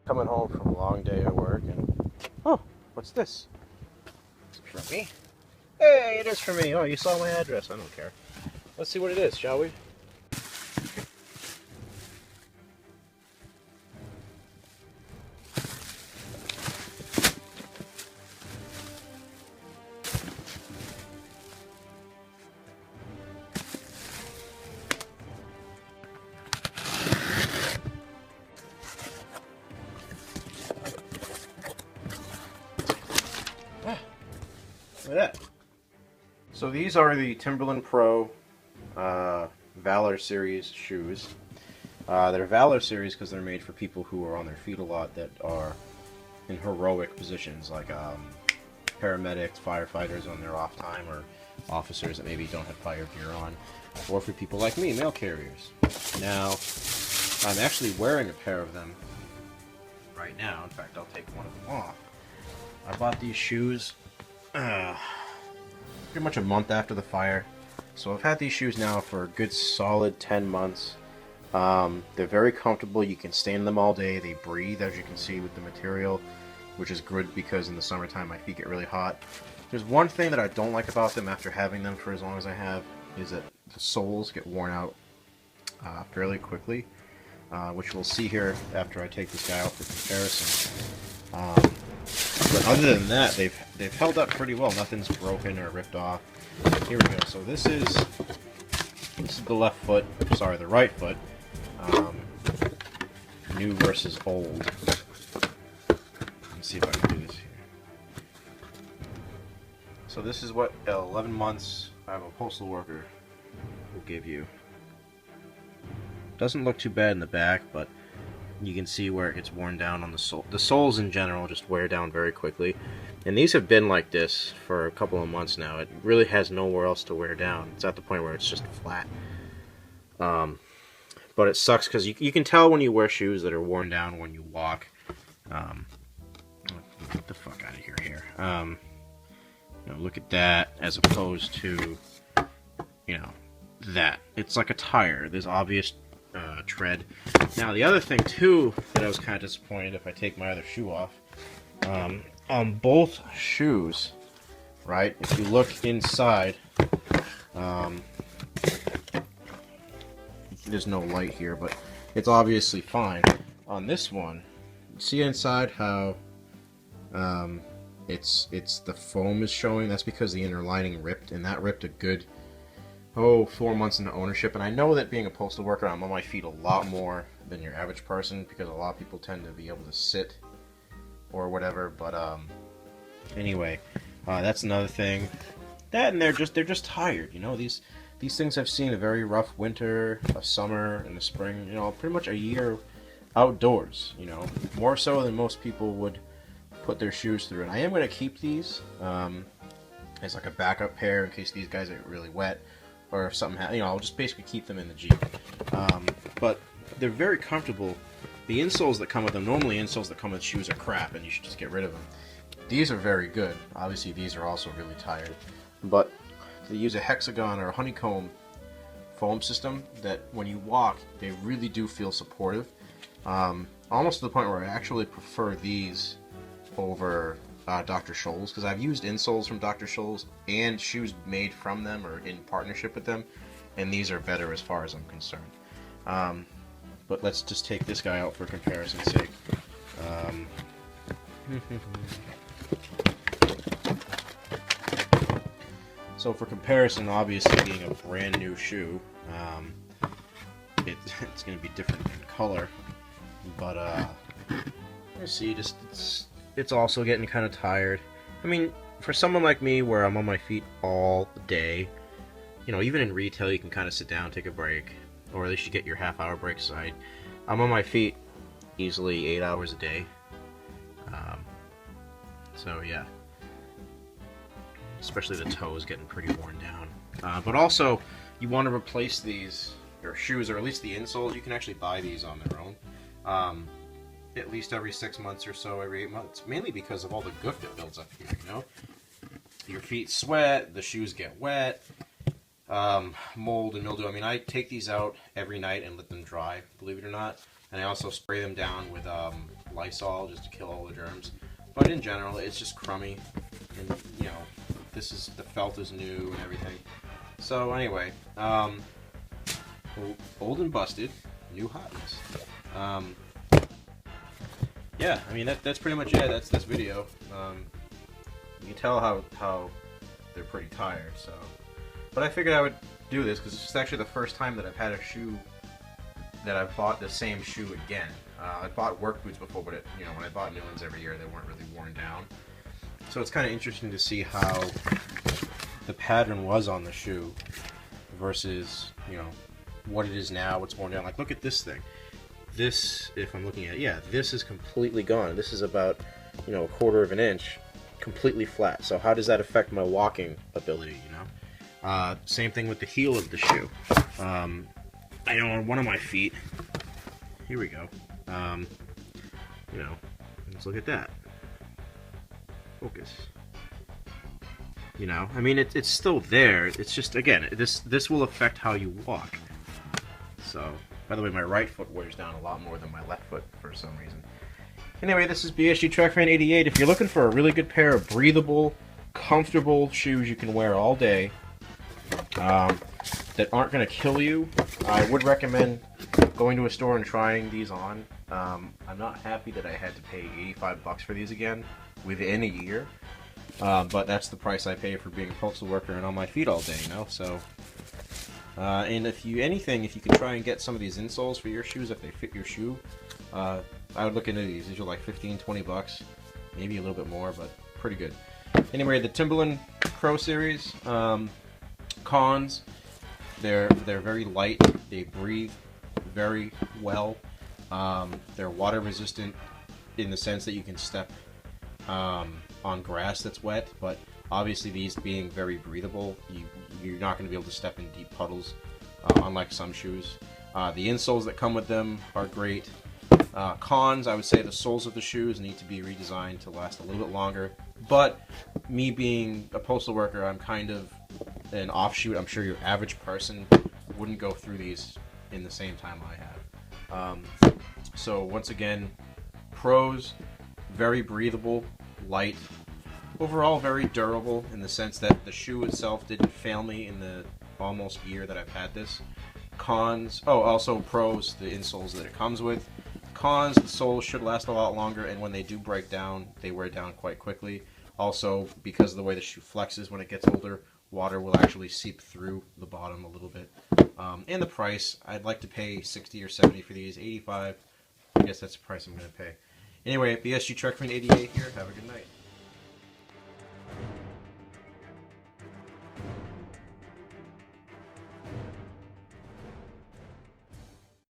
Coming home from a long day at work and... Oh, what's this? Is it for me? Hey, it is for me. Oh, you saw my address. I don't care. Let's see what it is, shall we? Look at that. So these are the Timberland PRO Valor series shoes. They're Valor series because they're made for people who are on their feet a lot, that are in heroic positions, like paramedics, firefighters on their off time, or officers that maybe don't have fire gear on, or for people like me, mail carriers. Now, I'm actually wearing a pair of them right now. In fact, I'll take one of them off. I bought these shoes pretty much a month after the fire, so I've had these shoes now for a good solid 10 months. They're very comfortable. You can stay in them all day. They breathe, as you can see, with the material, which is good because in the summertime my feet get really hot. There's one thing that I don't like about them after having them for as long as I have, is that the soles get worn out fairly quickly, which we'll see here after I take this guy out for comparison. But other than that, they've held up pretty well. Nothing's broken or ripped off. Here we go. So this is the left foot. Sorry, the right foot. New versus old. Let's see if I can do this here. So this is what 11 months of a postal worker will give you. Doesn't look too bad in the back, but you can see where it gets worn down on the sole. The soles in general just wear down very quickly. And these have been like this for a couple of months now. It really has nowhere else to wear down. It's at the point where it's just flat. But it sucks because you can tell when you wear shoes that are worn down when you walk. Get the fuck out of here. Look at that as opposed to, that. It's like a tire. There's obvious tread. Now the other thing too that I was kind of disappointed, if I take my other shoe off, on both shoes, right, if you look inside, there's no light here, but it's obviously fine. On this one, see inside how it's the foam is showing? That's because the inner lining ripped, and that ripped a good 4 months into ownership. And I know that being a postal worker, I'm on my feet a lot more than your average person, because a lot of people tend to be able to sit or whatever. But anyway, that's another thing. That, and they're just tired. These things have seen a very rough winter, a summer, and a spring. Pretty much a year outdoors. More so than most people would put their shoes through. And I am going to keep these as like a backup pair in case these guys get really wet. Or if something happens, I'll just basically keep them in the Jeep. But they're very comfortable. The insoles that come with them, normally insoles that come with shoes are crap and you should just get rid of them. These are very good. Obviously these are also really tired. But they use a hexagon or a honeycomb foam system that when you walk, they really do feel supportive. Almost to the point where I actually prefer these over Dr. Scholl's, because I've used insoles from Dr. Scholl's and shoes made from them or in partnership with them, and these are better as far as I'm concerned. But let's just take this guy out for comparison's sake. So for comparison, obviously being a brand new shoe, it's going to be different in color, but you see, it's also getting kind of tired. I mean, for someone like me where I'm on my feet all day, even in retail you can kind of sit down, take a break, or at least you get your half-hour break aside. I'm on my feet easily 8 hours a day. So yeah. Especially the toes getting pretty worn down. But also, you want to replace these, your shoes, or at least the insoles. You can actually buy these on their own. At least every 6 months or so, every 8 months, mainly because of all the goof that builds up here, Your feet sweat, the shoes get wet, mold and mildew. I mean, I take these out every night and let them dry, believe it or not. And I also spray them down with Lysol just to kill all the germs. But in general, it's just crummy. And, you know, the felt is new and everything. So anyway, old and busted, new hotness. Yeah, I mean, that's pretty much it. That's this video. You can tell how they're pretty tired, so. But I figured I would do this because it's actually the first time that I've had a shoe that I've bought the same shoe again. I bought work boots before, but you know, when I bought new ones every year, they weren't really worn down. So it's kind of interesting to see how the pattern was on the shoe versus, you know, what it is now, what's worn down. Like, look at this thing. This, if I'm looking at it, yeah, this is completely gone. This is about, you know, 1/4 of an inch, completely flat. So how does that affect my walking ability, you know? Same thing with the heel of the shoe. I know on one of my feet, here we go, you know, let's look at that. Focus. You know, I mean, it's still there. It's just, again, this will affect how you walk. So, by the way, my right foot wears down a lot more than my left foot for some reason. Anyway, this is BSG Trackman 88. If you're looking for a really good pair of breathable, comfortable shoes you can wear all day, that aren't going to kill you, I would recommend going to a store and trying these on. I'm not happy that I had to pay $85 for these again within a year, but that's the price I pay for being a postal worker and on my feet all day, you know. So, and if you can try and get some of these insoles for your shoes if they fit your shoe, I would look into these. These are like $15-20, maybe a little bit more, but pretty good. Anyway, the Timberland PRO series. Cons, they're very light, they breathe very well, they're water resistant in the sense that you can step on grass that's wet, but obviously these being very breathable, you're not going to be able to step in deep puddles, unlike some shoes. The insoles that come with them are great. Cons, I would say the soles of the shoes need to be redesigned to last a little bit longer, but me being a postal worker, I'm kind of an offshoot. I'm sure your average person wouldn't go through these in the same time I have. So once again, pros, very breathable, light, overall very durable in the sense that the shoe itself didn't fail me in the almost year that I've had this. Cons, also pros, the insoles that it comes with. Cons, the soles should last a lot longer, and when they do break down, they wear down quite quickly. Also, because of the way the shoe flexes when it gets older, water will actually seep through the bottom a little bit. And the price, I'd like to pay $60 or $70 for these. $85, I guess that's the price I'm going to pay. Anyway, BSG Trackman 88 here. Have a good night.